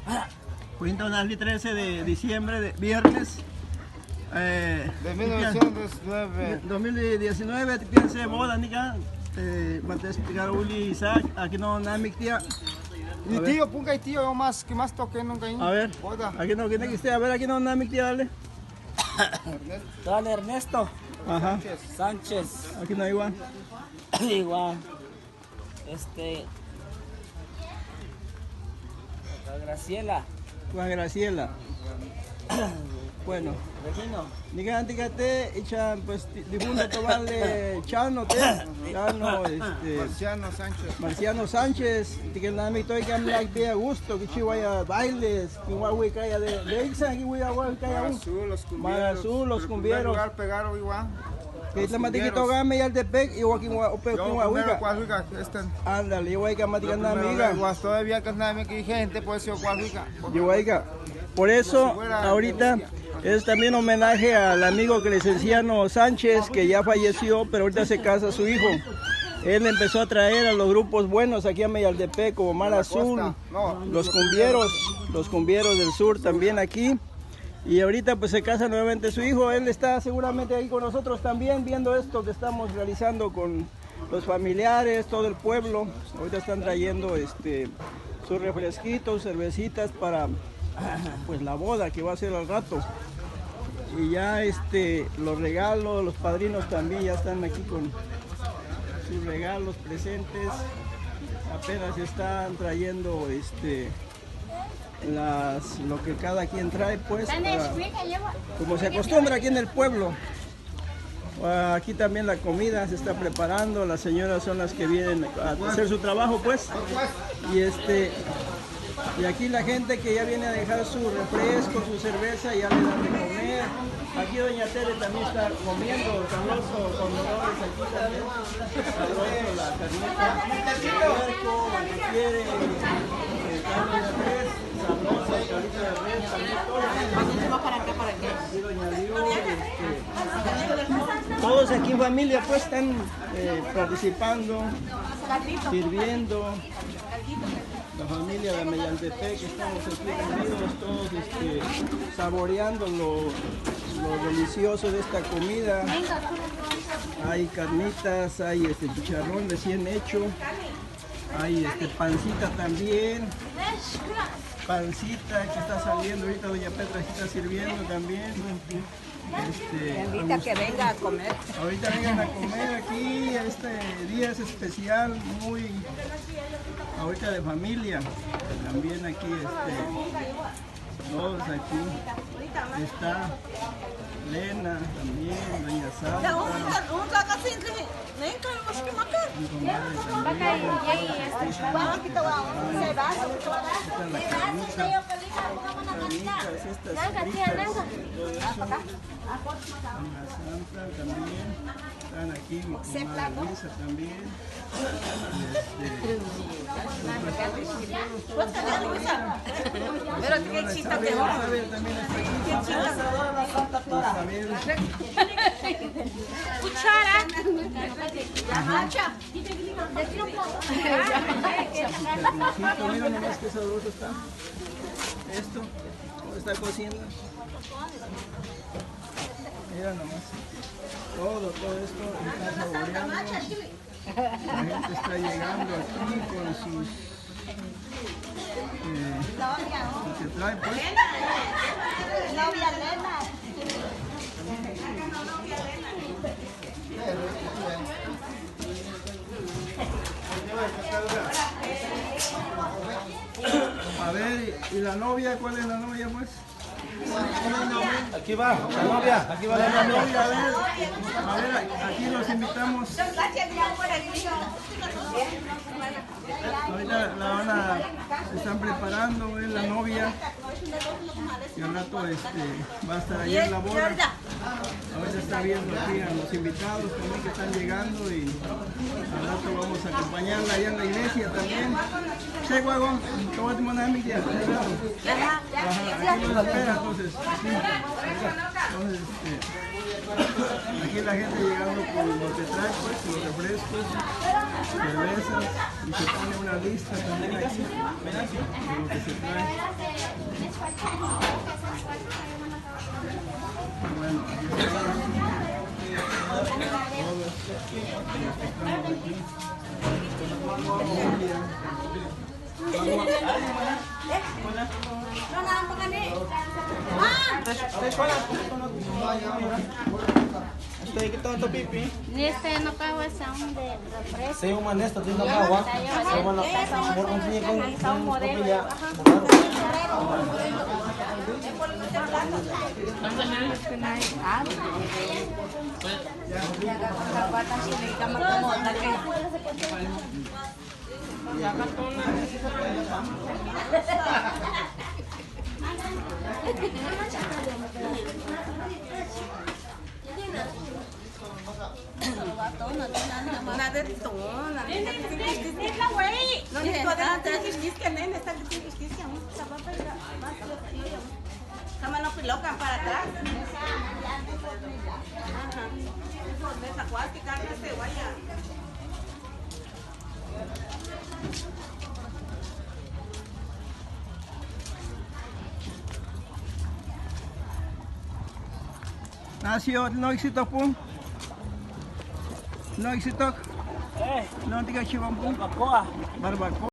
Dale. Cuento Nasli 13 de diciembre, de viernes. De 1919. 2019, piense boda, nica. Mates picar Uli Isaac, aquí no Namik tía. Y tío, punga y tío, más que más toque nunca. A ver, aquí no, ¿quién esté? A ver, aquí no Namik tía, dale. Dale Ernesto. Ajá. Sánchez. Aquí no igual. Igual. Graciela. Juan Graciela. Bueno. Regino. Nica anticate, echan pues difunda tomarle Chano, Chano, Marciano Sánchez, que la mi toy que me a gusto, que chihuahua bailes, que guay calla de Ixa, que guay calla Marazú, los cumbieros. Pegaron igual. Que la matiquito game y al de pec y Joaquín Guahuica. Ándale, igual que maticana amiga. Todavía que nada que gente puede ser Guahuica. Igual. Por eso ahorita es también homenaje al amigo Crescenciano Sánchez, que ya falleció, pero ahorita se casa su hijo. Él empezó a traer a los grupos buenos aquí a Meyaldepec, como Mar Azul, los cumbieros del sur también aquí. Y ahorita pues se casa nuevamente su hijo. Él está seguramente ahí con nosotros también, viendo esto que estamos realizando con los familiares, todo el pueblo. Ahorita están trayendo sus refresquitos, cervecitas para pues la boda que va a ser al rato. Y ya los regalos, los padrinos también ya están aquí con sus regalos presentes. Apenas están trayendo lo que cada quien trae, pues como se acostumbra aquí en el pueblo. Aquí también la comida se está preparando, las señoras son las que vienen a hacer su trabajo, pues. Y aquí la gente que ya viene a dejar su refresco, su cerveza, ya le dan de comer. Aquí doña Tere también está comiendo, sabroso, con dolores aquí también. Sabroso la carnita, el puerco, lo que quiere, carne de res, sabrosa, carita de res, también todo. ¿Para acá, para qué? Aquí doña Liu, todos aquí en familia pues están participando, sirviendo. La familia de Meyaldepec, estamos aquí reunidos todos saboreando lo delicioso de esta comida. Hay carnitas, hay chicharrón recién hecho, hay pancita también, pancita que está saliendo ahorita, doña Petra está sirviendo también. Invita a que venga a comer. Ahorita vengan a comer aquí, este día es especial, muy ahorita de familia. También aquí todos aquí está Lena también, doña Santa. También están aquí mi comadre Luisa también. Pero qué chita te va. Cuchara. Mira nomás qué sabroso está. Esto, ¿cómo está cociendo? Mira nomás. Todo esto está saboreando. La gente está llegando aquí con sus lo que trae pues. Novia Lena. A ver, ¿y la novia? ¿Cuál es la novia pues? Aquí va la novia, aquí va la novia. A ver, aquí los invitamos. Ahorita se están preparando, es la novia. Y al rato va a estar ahí en la boda. Ahorita está viendo aquí a los invitados también que están llegando y al rato vamos a acompañarla allá en la iglesia también. Sí, huevo, ¿cómo te mandas mi tía? Ajá, aquí nos espera, entonces. Sí. Entonces, aquí la gente llegando con lo que trae, pues, los refrescos, cervezas, y se pone una lista también aquí de lo que se trae. Bueno, aquí Neste no carro é são de refresco. Tem uma nesta, tem uma água. Tem uma São modelo. Para atrás. Esa cualquier carne se vaya. Nasio, no éxito pun. No éxito. No diga chivampu. Bacoa. Barbacoa.